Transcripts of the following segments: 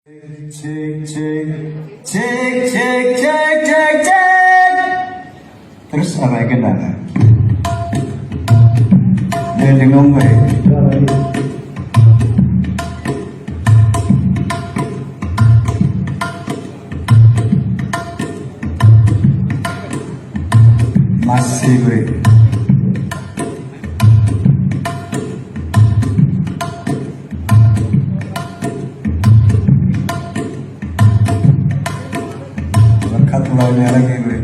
Cek cek cek cek cek cek cek. Terus apa yang kena? Dia dengung baik. Masih baik. Pulaunya lagi bre.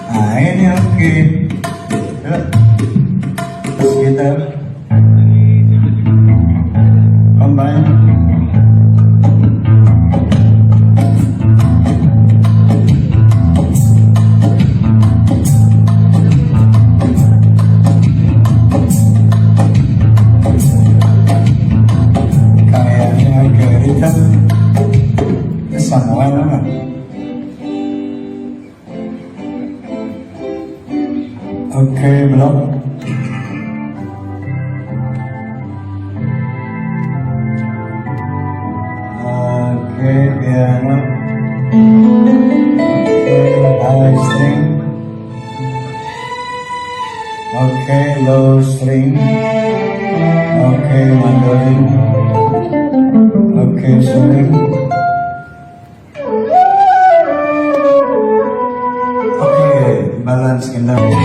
Nah ini oke. Terus kita combine. Semoga mana? Oke, belum. Oke, piano. High string. Oke, low string. Oke, mandolin. Oke, string. Balance kendali.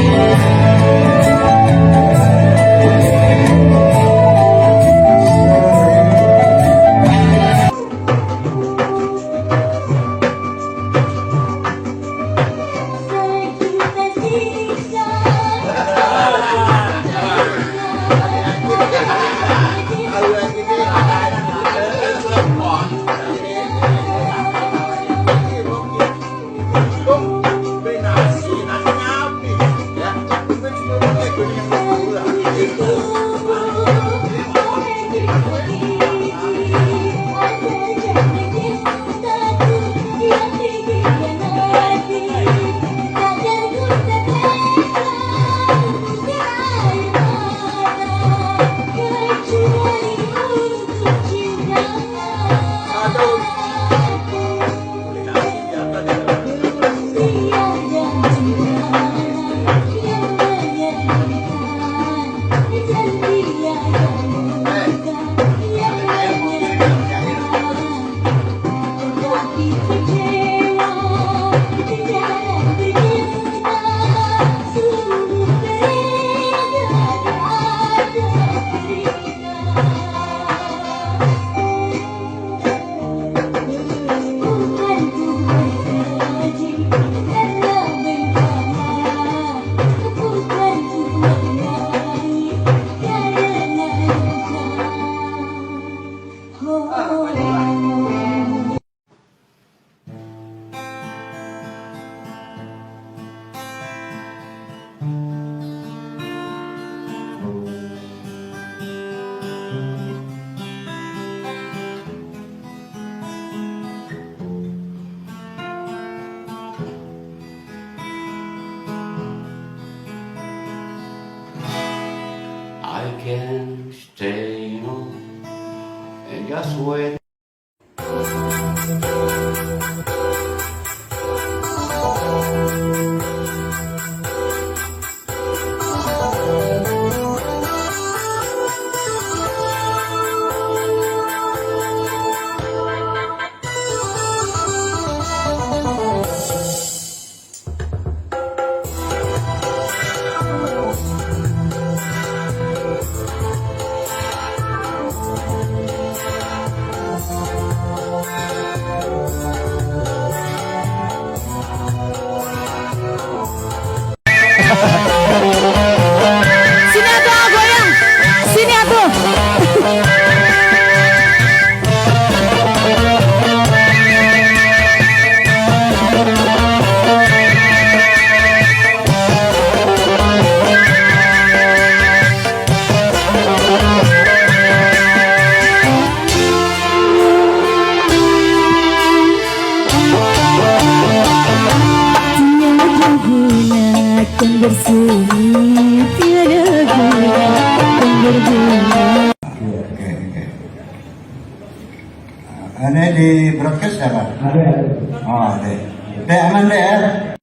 I can stay home and just wait. yang berseri tiada guna yang berbunga. Oke, oke. Ini di broadcast apa? Ada. Oh, ada. Dek, aman deh ya.